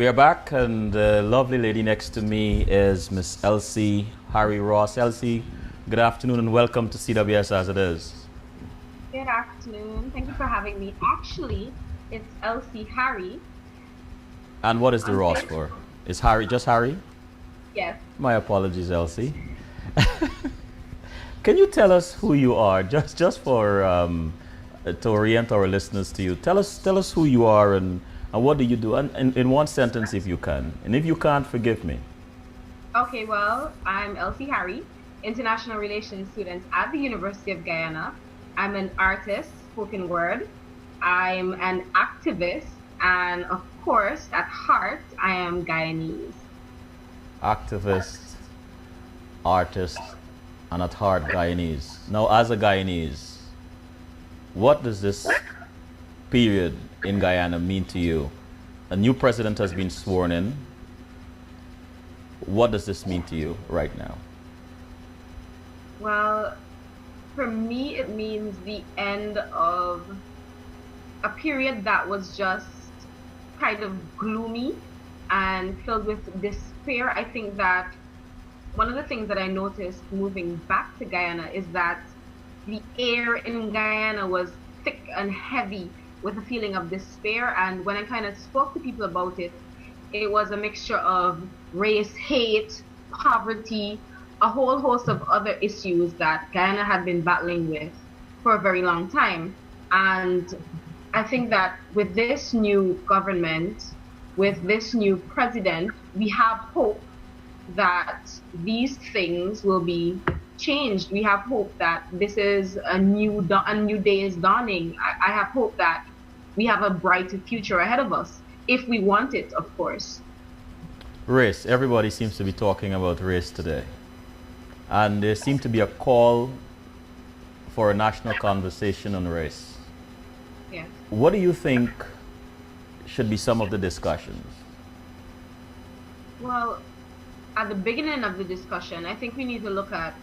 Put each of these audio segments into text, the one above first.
We are back, and the lovely lady next to me is Miss Elsie Harry Ross. Elsie, good afternoon and welcome to CWS as it is. Good afternoon. Thank you for having me. Actually, it's Elsie Harry And what is the on Ross Facebook. for? Is Harry just Harry? Yes. My apologies, Elsie. Can you tell us who you are, just for to orient our listeners to you? Tell us who you are and what do you do, and in one sentence if you can. And if you can't, forgive me. Okay, well, I'm Elsie Harry, international relations student at the University of Guyana. I'm an artist, spoken word. I'm an activist, and of course, at heart, I am Guyanese. Activist, artist, and at heart Guyanese. Now, as a Guyanese, what does this period in Guyana mean to you? A new president has been sworn in. What does this mean to you right now? Well, for me, it means the end of a period that was just kind of gloomy and filled with despair. I think that one of the things that I noticed moving back to Guyana is that the air in Guyana was thick and heavy with a feeling of despair. And when I kind of spoke to people about it, it was a mixture of race hate, poverty, a whole host of other issues that Guyana had been battling with for a very long time. And I think that with this new government, with this new president, we have hope that these things will be changed. We have hope that this is a new day is dawning. I have hope that we have a brighter future ahead of us if we want it, of course. Race. Everybody seems to be talking about race today. And there seems to be a call for a national conversation on race. Yeah. What do you think should be some of the discussions? Well, at the beginning of the discussion, I think we need to look at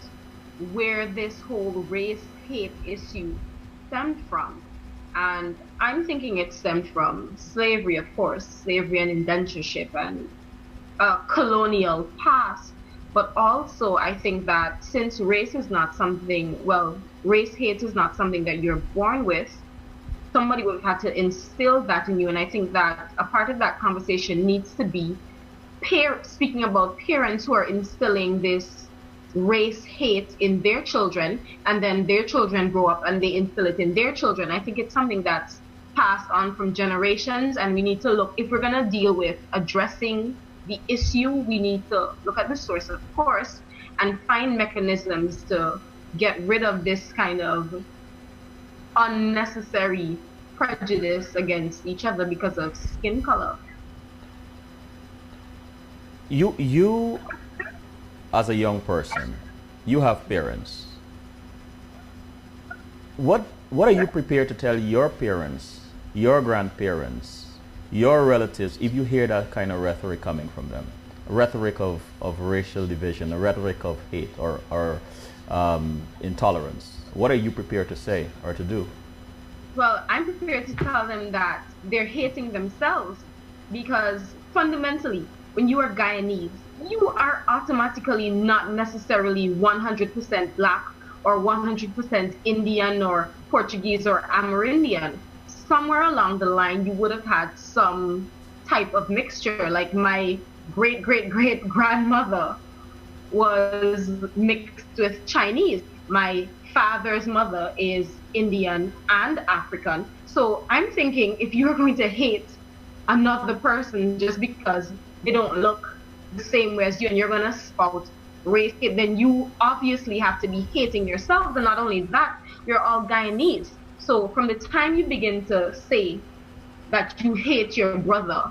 where this whole race hate issue stemmed from. And I'm thinking it stemmed from slavery, of course, slavery and indentureship and a colonial past. But also, I think that since race is not something, well, race hate is not something that you're born with, somebody would have had to instill that in you. And I think that a part of that conversation needs to be speaking about parents who are instilling this race hate in their children, and then their children grow up and they instill it in their children. I think it's something that's passed on from generations, and we need to look, if we're going to deal with addressing the issue, we need to look at the source, of course, and find mechanisms to get rid of this kind of unnecessary prejudice against each other because of skin color. You as a young person, you have parents. What are you prepared to tell your parents, your grandparents, your relatives if you hear that kind of rhetoric coming from them? A rhetoric of racial division, a rhetoric of hate or intolerance. What are you prepared to say or to do? Well, I'm prepared to tell them that they're hating themselves because fundamentally, when you are Guyanese, you are automatically not necessarily 100% black or 100% Indian or Portuguese or Amerindian. Somewhere along the line, you would have had some type of mixture. Like my great great great grandmother was mixed with Chinese. My father's mother is Indian and African. So I'm thinking if you're going to hate another person just because they don't look the same way as you and you're going to spout race hate, then you obviously have to be hating yourself. And not only that, you're all Guyanese. So from the time you begin to say that you hate your brother,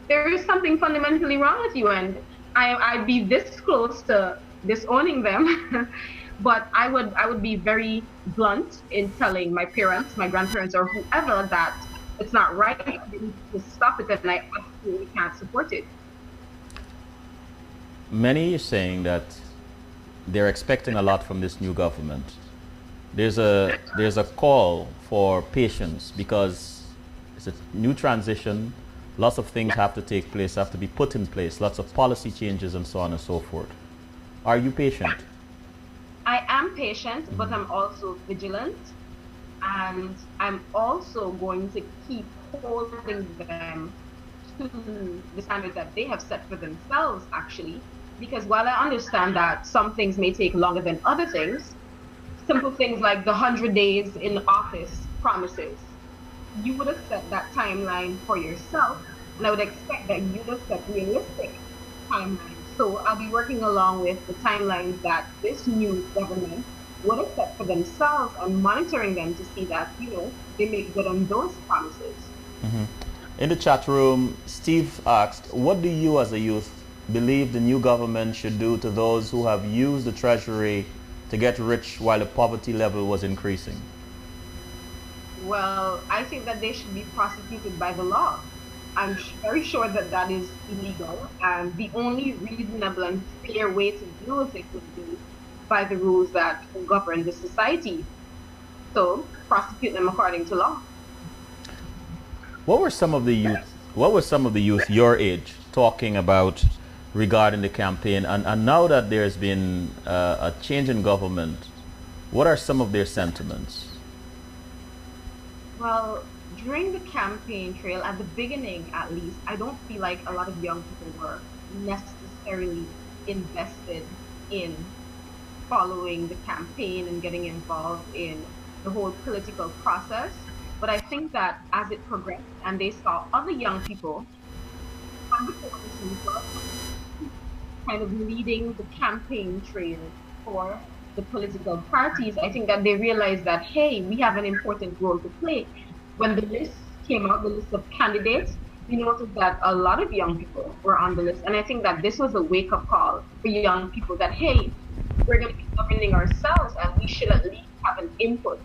there is something fundamentally wrong with you. And I'd be this close to disowning them. But I would be very blunt in telling my parents, my grandparents, or whoever that it's not right. They need to stop it, and I absolutely can't support it. Many are saying that they're expecting a lot from this new government. There's a call for patience because it's a new transition, Lots of things have to take place, have to be put in place, lots of policy changes and so on and so forth. Are you patient? I am patient, but I'm also vigilant. And I'm also going to keep holding them to the standards that they have set for themselves, actually. Because while I understand that some things may take longer than other things, simple things like the 100 days in office promises, you would have set that timeline for yourself, and I would expect that you would have set realistic timelines. So I'll be working along with the timelines that this new government would have set for themselves and monitoring them to see that, they make good on those promises. Mm-hmm. In the chat room, Steve asked, what do you as a youth believe the new government should do to those who have used the treasury to get rich while the poverty level was increasing? Well, I think that they should be prosecuted by the law. I'm very sure that that is illegal, and the only reasonable and fair way to deal with it would be by the rules that govern the society. So, prosecute them according to law. What were some of the youth your age talking about regarding the campaign? And now that there's been a change in government, what are some of their sentiments? Well, during the campaign trail, at the beginning at least, I don't feel like a lot of young people were necessarily invested in following the campaign and getting involved in the whole political process. But I think that as it progressed and they saw other young people on the coalition kind of leading the campaign trail for the political parties, I think that they realized that, hey, we have an important role to play. When the list came out, the list of candidates, we noticed that a lot of young people were on the list. And I think that this was a wake-up call for young people that, hey, we're going to be governing ourselves and we should at least have an input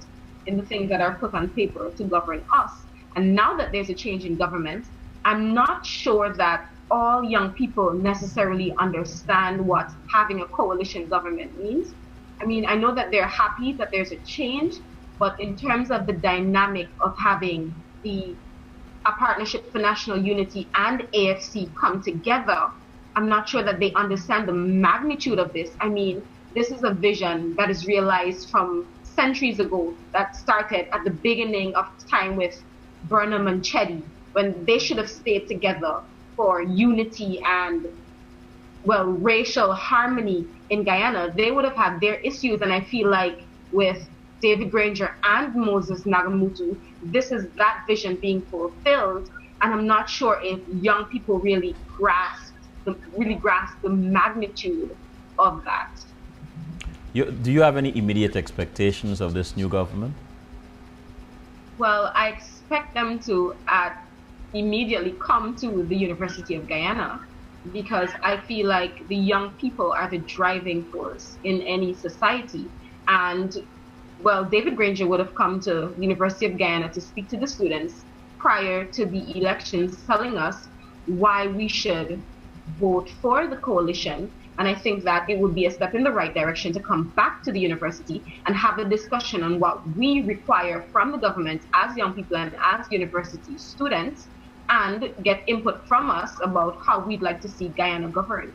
in the things that are put on paper to govern us. And now that there's a change in government, I'm not sure that all young people necessarily understand what having a coalition government means. I mean, I know that they're happy that there's a change, but in terms of the dynamic of having a Partnership for National Unity and AFC come together, I'm not sure that they understand the magnitude of this. I mean, this is a vision that is realized from centuries ago that started at the beginning of time with Burnham and Chetty, when they should have stayed together for unity and, well, racial harmony in Guyana. They would have had their issues, and I feel like with David Granger and Moses Nagamutu, this is that vision being fulfilled, and I'm not sure if young people really grasp the magnitude of that. Do you have any immediate expectations of this new government? Well, I expect them to immediately come to the University of Guyana, because I feel like the young people are the driving force in any society. And, well, David Granger would have come to the University of Guyana to speak to the students prior to the elections, telling us why we should vote for the coalition. And I think that it would be a step in the right direction to come back to the university and have a discussion on what we require from the government as young people and as university students, and get input from us about how we'd like to see Guyana governed.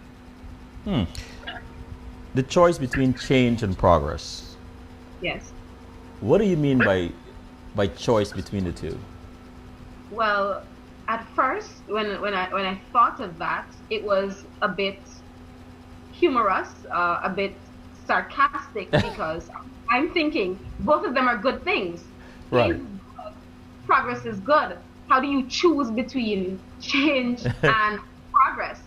The choice between change and progress. Yes. What do you mean by choice between the two? Well, at first, when I thought of that, it was a bit humorous, a bit sarcastic, because I'm thinking both of them are good things. Right. Progress is good. How do you choose between change and progress?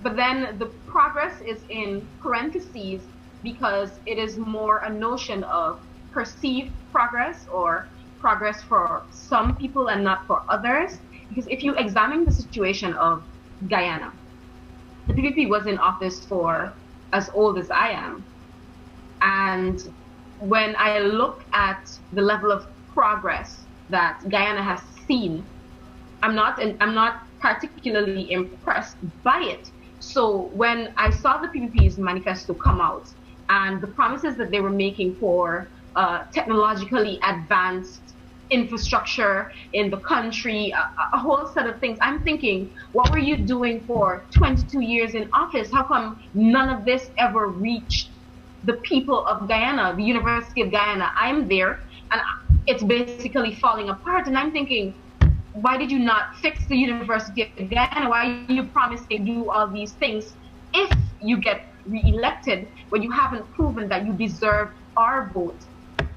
But then the progress is in parentheses because it is more a notion of perceived progress, or progress for some people and not for others. Because if you examine the situation of Guyana, the PPP was in office for as old as I am. And when I look at the level of progress that Guyana has seen, I'm not particularly impressed by it. So when I saw the PPP's manifesto come out and the promises that they were making for technologically advanced infrastructure in the country, a whole set of things. I'm thinking, what were you doing for 22 years in office? How come none of this ever reached the people of Guyana, the University of Guyana? I'm there, and it's basically falling apart. And I'm thinking, why did you not fix the University of Guyana? Why are you promising to do all these things if you get re-elected when you haven't proven that you deserve our vote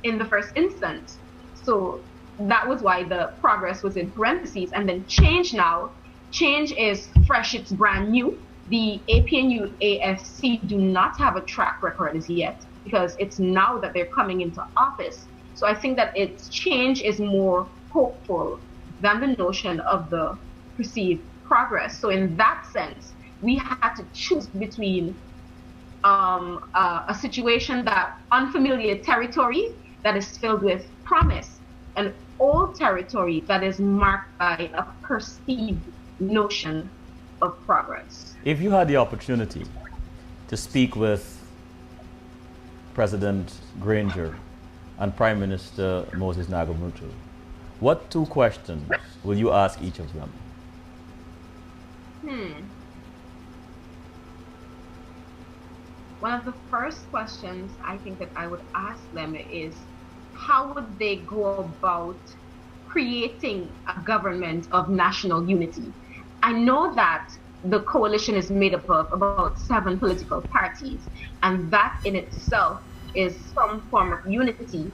in the first instance? So that was why the progress was in parentheses. And then change now. Change is fresh, it's brand new. The APNU AFC do not have a track record as yet because it's now that they're coming into office. So I think that its change is more hopeful than the notion of the perceived progress. So in that sense, we had to choose between a situation that unfamiliar territory that is filled with promise, an old territory that is marked by a perceived notion of progress. If you had the opportunity to speak with President Granger and Prime Minister Moses Nagamutu, what two questions will you ask each of them? One of the first questions I think that I would ask them is, how would they go about creating a government of national unity? I know that the coalition is made up of about 7 political parties, and that in itself is some form of unity,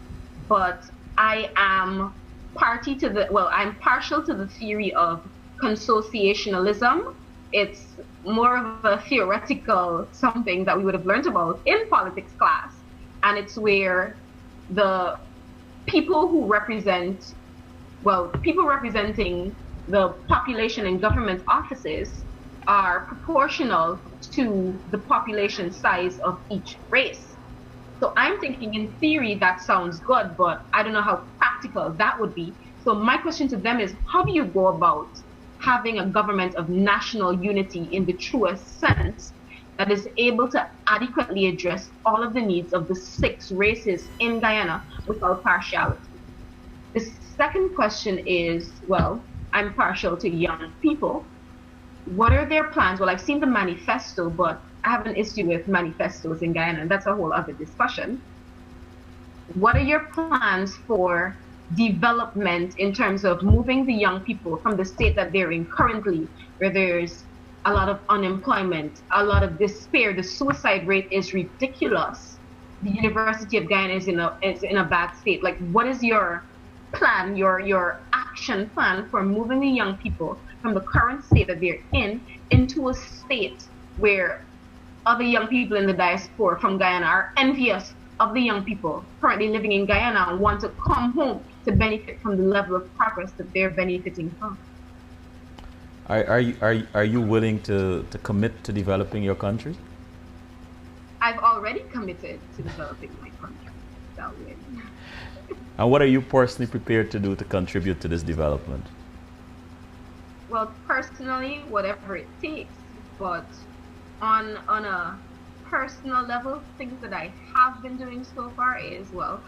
but I am I'm partial to the theory of consociationalism. It's more of a theoretical something that we would have learned about in politics class, and it's where the people representing the population in government offices are proportional to the population size of each race. So I'm thinking in theory that sounds good, but I don't know how practical that would be. So my question to them is, how do you go about having a government of national unity in the truest sense that is able to adequately address all of the needs of the 6 races in Guyana without partiality? The second question is, well, I'm partial to young people. What are their plans? Well, I've seen the manifesto, but I have an issue with manifestos in Guyana, and that's a whole other discussion. What are your plans for development in terms of moving the young people from the state that they're in currently, where there's a lot of unemployment, a lot of despair, the suicide rate is ridiculous. The University of Guyana is in a bad state. Like, what is your plan, your action plan for moving the young people from the current state that they're in into a state where other young people in the diaspora from Guyana are envious of the young people currently living in Guyana and want to come home to benefit from the level of progress that they're benefiting from? Are you willing to commit to developing your country? I've already committed to developing my country that way. And what are you personally prepared to do to contribute to this development? Well, personally, whatever it takes, but on a personal level, things that I have been doing so far is, well,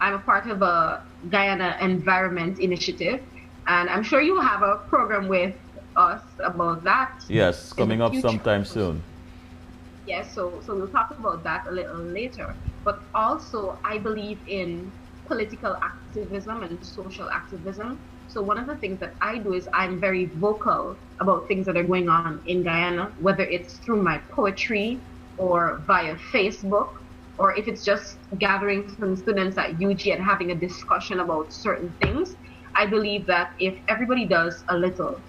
I'm a part of a Guyana Environment Initiative, and I'm sure you have a program with us about that. Yes, coming up sometime soon. Yes, so we'll talk about that a little later. But also, I believe in political activism and social activism. So one of the things that I do is I'm very vocal about things that are going on in Guyana, whether it's through my poetry or via Facebook, or if it's just gathering some students at UG and having a discussion about certain things. I believe that if everybody does a little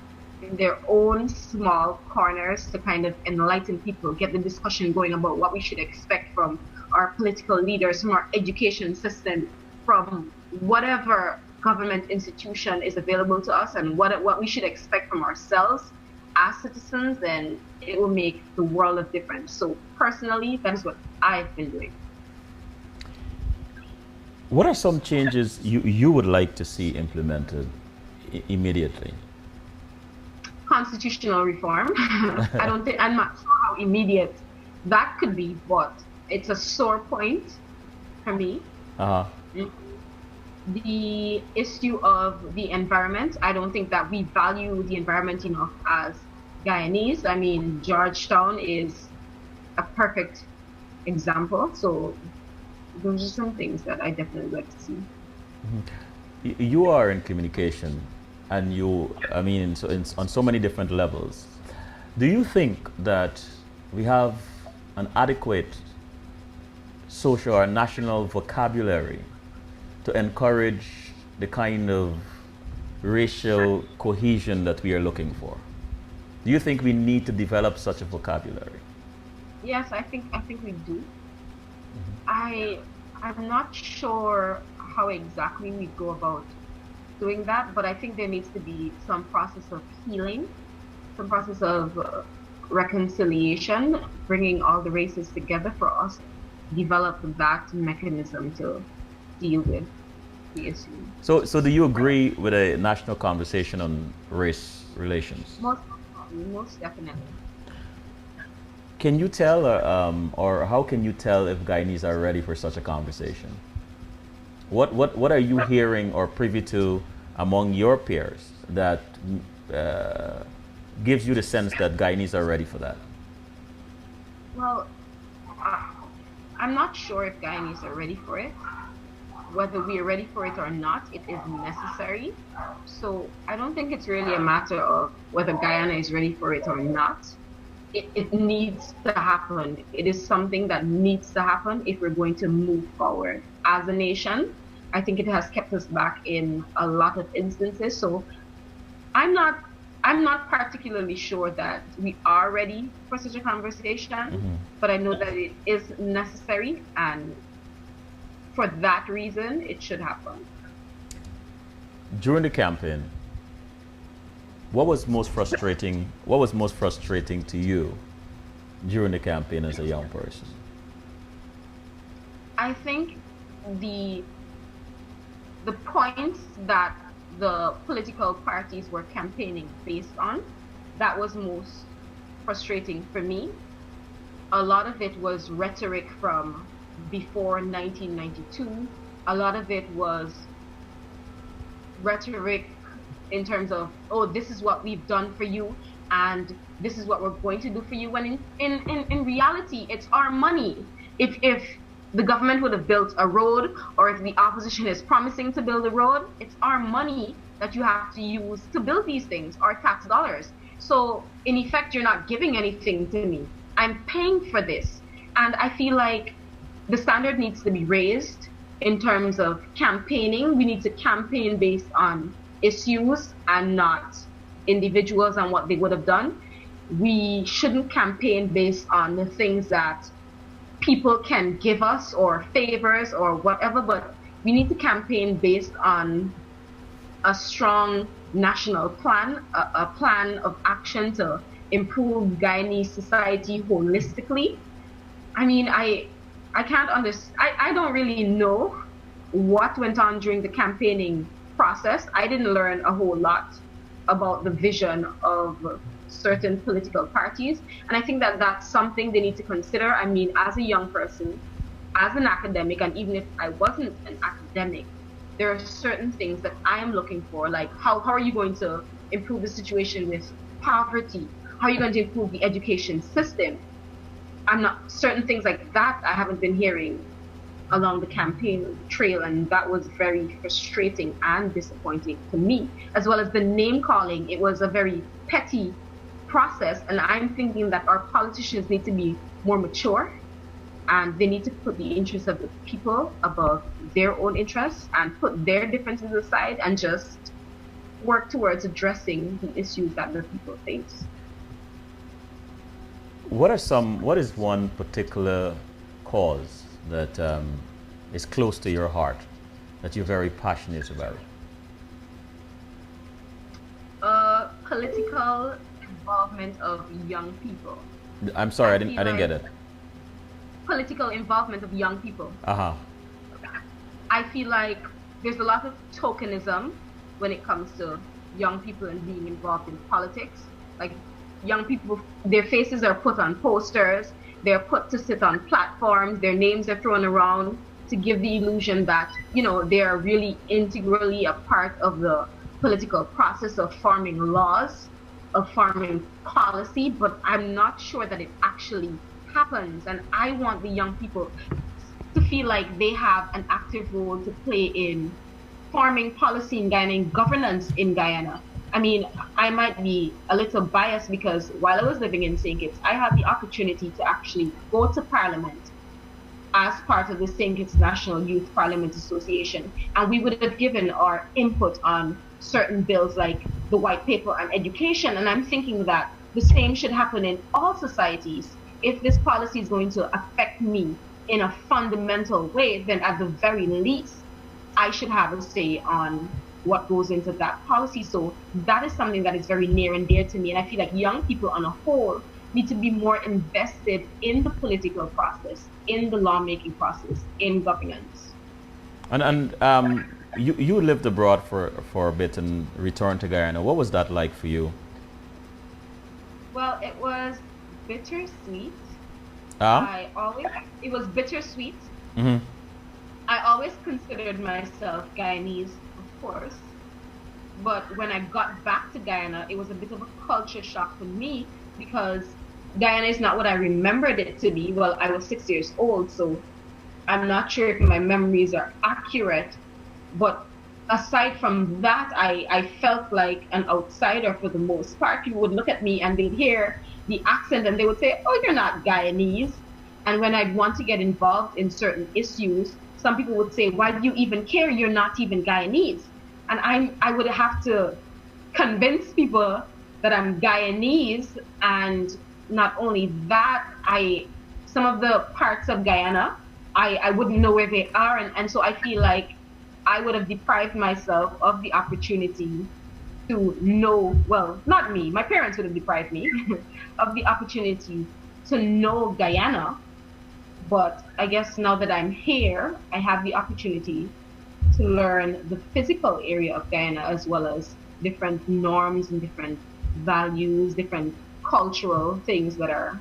in their own small corners to kind of enlighten people, get the discussion going about what we should expect from our political leaders, from our education system, from whatever government institution is available to us, and what we should expect from ourselves as citizens, then it will make the world of difference. So personally, that is what I've been doing. What are some changes you would like to see implemented immediately? Constitutional reform. I'm not sure how immediate that could be, but it's a sore point for me. the issue of the environment. I don't think that we value the environment enough as Guyanese. I mean, Georgetown is a perfect example. So those are some things that I definitely like to see. You are in communication, and you, I mean, on so many different levels. Do you think that we have an adequate social or national vocabulary to encourage the kind of racial cohesion that we are looking for? Do you think we need to develop such a vocabulary? Yes, I think we do. I I'm not sure how exactly we go about doing that, but I think there needs to be some process of healing, some process of reconciliation, bringing all the races together for us to develop that mechanism to deal with the issue. So do you agree with a national conversation on race relations? Most definitely. Can you tell, or how can you tell if Guyanese are ready for such a conversation? What are you hearing or privy to among your peers that gives you the sense that Guyanese are ready for that? Well, uh, I'm not sure if Guyanese are ready for it. Whether we are ready for it or not, it is necessary. So I don't think it's really a matter of whether Guyana is ready for it or not. It needs to happen. It is something that needs to happen if we're going to move forward as a nation. I think it has kept us back in a lot of instances. So I'm not I'm not particularly sure that we are ready for such a conversation, but I know that it is necessary, and for that reason, it should happen. During the campaign, what was most frustrating? What was most frustrating to you during the campaign as a young person? I think the the points that the political parties were campaigning based on, that was most frustrating for me. A lot of it was rhetoric from before 1992. A lot of it was rhetoric in terms of, oh, this is what we've done for you and this is what we're going to do for you, when in reality it's our money. If the government would have built a road, or if the opposition is promising to build a road, it's our money that you have to use to build these things, our tax dollars. So in effect, you're not giving anything to me. I'm paying for this. And I feel like the standard needs to be raised in terms of campaigning. We need to campaign based on issues and not individuals and what they would have done. We shouldn't campaign based on the things that people can give us or favors or whatever, but we need to campaign based on a strong national plan, a plan of action to improve Guyanese society holistically. I mean, I can't understand. I don't really know what went on during the campaigning process. I didn't learn a whole lot about the vision of certain political parties. And I think that that's something they need to consider. I mean, as a young person, as an academic, and even if I wasn't an academic, there are certain things that I am looking for, like how are you going to improve the situation with poverty? How are you going to improve the education system? I'm not, certain things like that I haven't been hearing along the campaign trail, and that was very frustrating and disappointing to me, as well as the name calling. It was a very petty process, and I'm thinking that our politicians need to be more mature, and they need to put the interests of the people above their own interests and put their differences aside and just work towards addressing the issues that the people face. What is one particular cause that is close to your heart, that you're very passionate about? Political involvement of young people. I'm sorry, I I didn't get it. Political involvement of young people. Uh-huh. I feel like there's a lot of tokenism when it comes to young people and being involved in politics. Like, young people, their faces are put on posters, they're put to sit on platforms, their names are thrown around, to give the illusion that, they're really integrally a part of the political process of forming laws, of forming policy, but I'm not sure that it actually happens. And I want the young people to feel like they have an active role to play in forming policy in Guyana, in governance in Guyana. I mean, I might be a little biased because while I was living in St. Kitts, I had the opportunity to actually go to Parliament as part of the St. Kitts National Youth Parliament Association, and we would have given our input on certain bills like the white paper on education. And I'm thinking that the same should happen in all societies. If this policy is going to affect me in a fundamental way, then at the very least, I should have a say on what goes into that policy. So that is something that is very near and dear to me. And I feel like young people on a whole need to be more invested in the political process, in the lawmaking process, in governance. And you lived abroad for a bit and returned to Guyana. What was that like for you? Well, it was bittersweet. Ah? It was bittersweet. Mm-hmm. I always considered myself Guyanese, of course. But when I got back to Guyana, it was a bit of a culture shock for me because Guyana is not what I remembered it to be. Well, I was 6 years old, so I'm not sure if my memories are accurate. But aside from that, I felt like an outsider for the most part. People would look at me and they'd hear the accent and they would say, "Oh, you're not Guyanese." And when I'd want to get involved in certain issues, some people would say, "Why do you even care? You're not even Guyanese." And I would have to convince people that I'm Guyanese. And not only that, some of the parts of Guyana, I wouldn't know where they are. And so I feel like I would have deprived myself of the opportunity to know, well, not me, my parents would have deprived me of the opportunity to know Guyana. But I guess now that I'm here, I have the opportunity to learn the physical area of Guyana as well as different norms and different values, different cultural things that are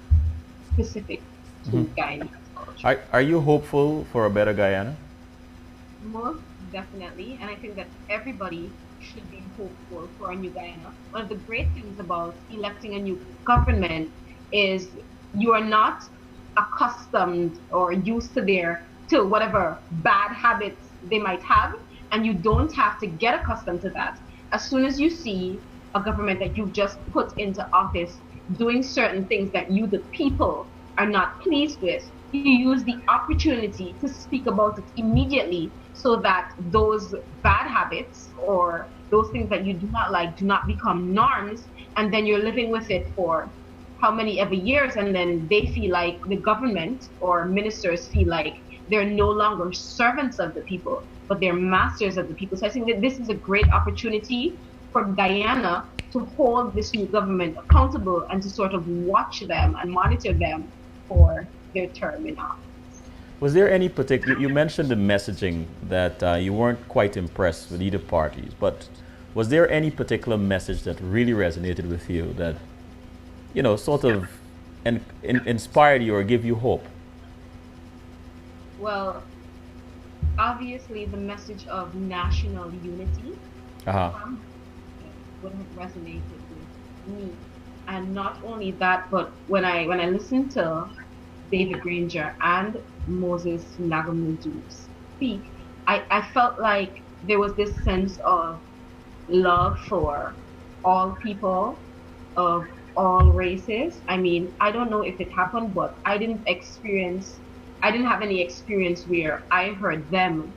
specific to Guyanese culture. Are you hopeful for a better Guyana? Most definitely, and I think that everybody should be hopeful for a new Guyana. One of the great things about electing a new government is you are not accustomed or used to whatever bad habits they might have, and you don't have to get accustomed to that. As soon as you see a government that you've just put into office doing certain things that you, the people, are not pleased with, you use the opportunity to speak about it immediately so that those bad habits or those things that you do not like do not become norms, and then you're living with it for how many ever years, and then they feel like the government or ministers feel like they're no longer servants of the people, but they're masters of the people. So I think that this is a great opportunity for Guyana to hold this new government accountable and to sort of watch them and monitor them for their term in office. Was there any particular, you mentioned the messaging that you weren't quite impressed with either parties, but was there any particular message that really resonated with you that, sort of inspired you or give you hope? Well, obviously the message of national unity would have resonated with me. And not only that, but when I listened to David Granger and Moses Nagamudu speak, I felt like there was this sense of love for all people of all races. I mean, I don't know if it happened, but I didn't have any experience where I heard them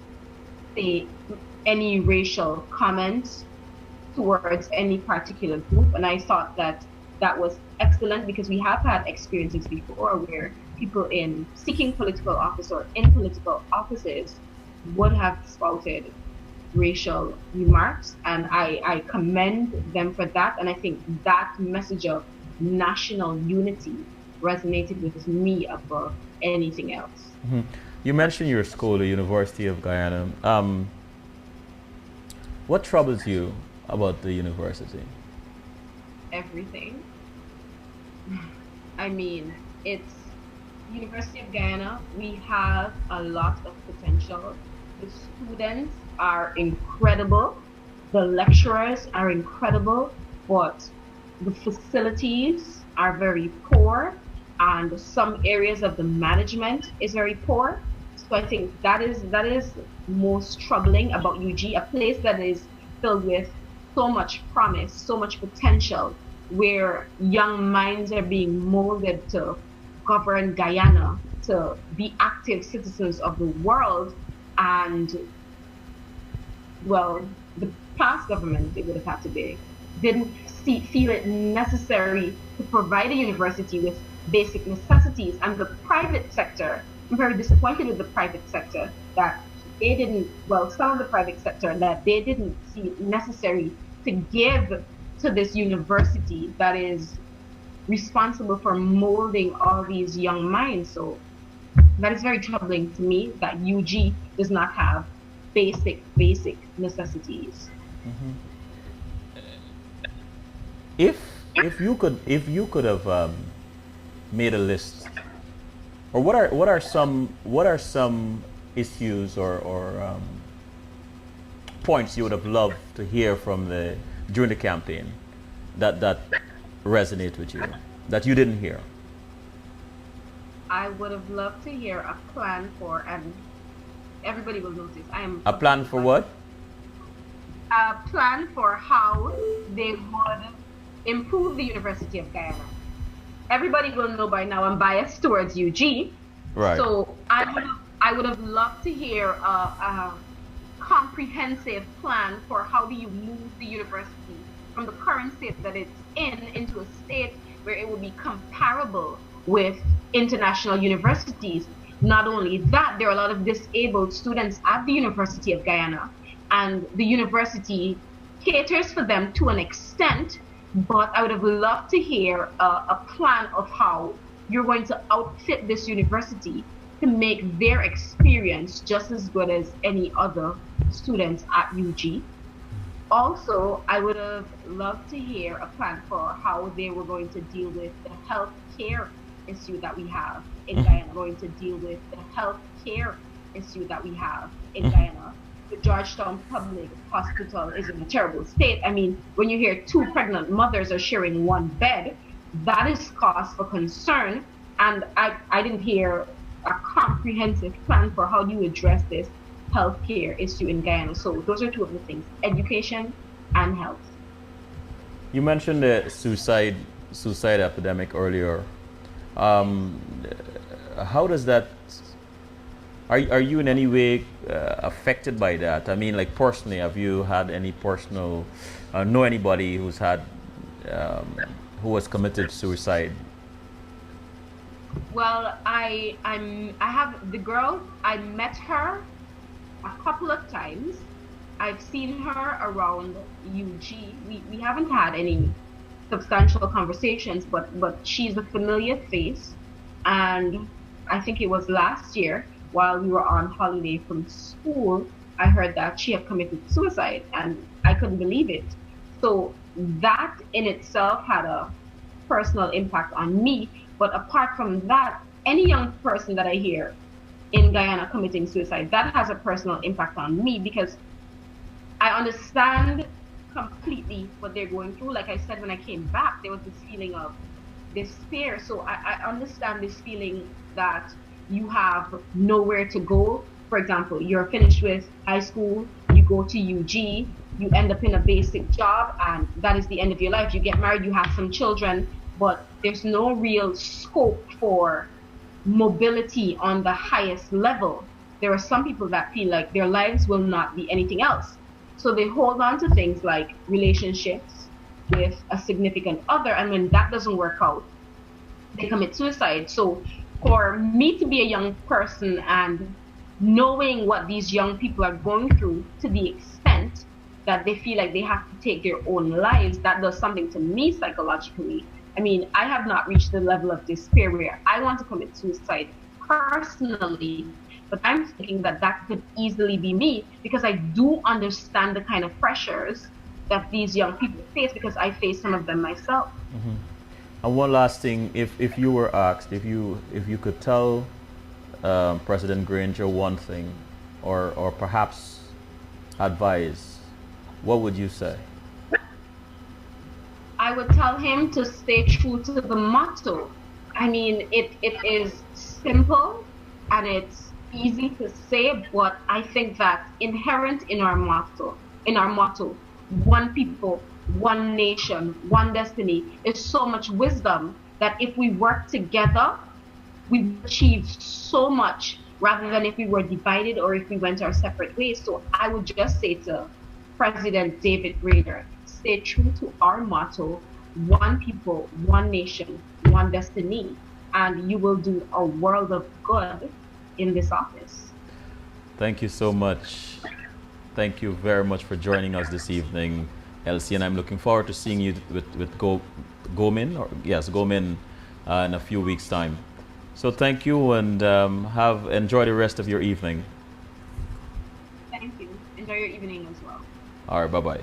say any racial comments towards any particular group. And I thought that was excellent because we have had experiences before where people in seeking political office or in political offices would have spouted racial remarks, and I commend them for that. And I think that message of national unity resonated with me above anything else. Mm-hmm. You mentioned your school, the University of Guyana. What troubles you about the university? Everything. I mean, it's University of Guyana, we have a lot of potential. The students are incredible. The lecturers are incredible, but the facilities are very poor, and some areas of the management is very poor. So I think that is most troubling about UG, a place that is filled with so much promise, so much potential, where young minds are being molded to govern Guyana, to be active citizens of the world. And well, the past government, they would have had to be, didn't feel it necessary to provide a university with basic necessities. And the private sector, I'm very disappointed with the private sector that they didn't, well, some of the private sector that they didn't see it necessary to give to this university that is responsible for molding all these young minds. So that is very troubling to me that UG does not have basic necessities. Hmm. If you could have made a list, or what are some issues or points you would have loved to hear from the during the campaign that resonate with you that you didn't hear? I would have loved to hear a plan for, and everybody will notice I am A plan completely for biased. what? A plan for how they would improve the University of Guyana. Everybody will know by now I'm biased towards UG, Right. so I would have loved to hear a comprehensive plan for how do you move the university from the current state that it's in into a state where it will be comparable with international universities. Not only that, there are a lot of disabled students at the University of Guyana, and the university caters for them to an extent, but I would have loved to hear a plan of how you're going to outfit this university to make their experience just as good as any other students at UG. Also, I would have loved to hear a plan for how they were going to deal with the health care issue that we have in Mhm. Guyana, going to deal with the health care issue that we have in Mhm. Guyana. The Georgetown Public Hospital is in a terrible state. I mean, when you hear two pregnant mothers are sharing one bed, that is cause for concern. And I didn't hear a comprehensive plan for how you address this healthcare issue in Guyana. So those are two of the things: education and health. You mentioned the suicide epidemic earlier. Um, how does that? Are you in any way affected by that? I mean, like personally, have you had any personal, know anybody who's had, um, who has committed suicide? Well, I have the girl. I met her a couple of times. I've seen her around UG. We haven't had any substantial conversations, but she's a familiar face. And I think it was last year while we were on holiday from school, I heard that she had committed suicide, and I couldn't believe it. So that in itself had a personal impact on me. But apart from that, any young person that I hear in Guyana committing suicide, that has a personal impact on me because I understand completely what they're going through. Like I said, when I came back, there was this feeling of despair. So I understand this feeling that you have nowhere to go. For example, you're finished with high school, you go to UG, you end up in a basic job, and that is the end of your life. You get married, you have some children, but there's no real scope for mobility on the highest level. There are some people that feel like their lives will not be anything else. So they hold on to things like relationships with a significant other, and when that doesn't work out, they commit suicide. So for me to be a young person and knowing what these young people are going through to the extent that they feel like they have to take their own lives, that does something to me psychologically. I mean, I have not reached the level of despair where I want to commit suicide personally, but I'm thinking that that could easily be me because I do understand the kind of pressures that these young people face because I face some of them myself. Mhm. And one last thing, if you were asked, if you could tell President Granger one thing, or perhaps advise, what would you say? I would tell him to stay true to the motto. I mean, it is simple and it's easy to say, but I think that inherent in our motto, one people, one nation, one destiny, is so much wisdom that if we work together, we achieve so much rather than if we were divided or if we went our separate ways. So I would just say to President David Grader, stay true to our motto, one people, one nation, one destiny, and you will do a world of good in this office. Thank you so much. Thank you very much for joining us this evening, Elsie, and I'm looking forward to seeing you with Gomin, or yes, Gomin, in a few weeks' time. So thank you, and enjoy the rest of your evening. Thank you. Enjoy your evening as well. All right, bye-bye.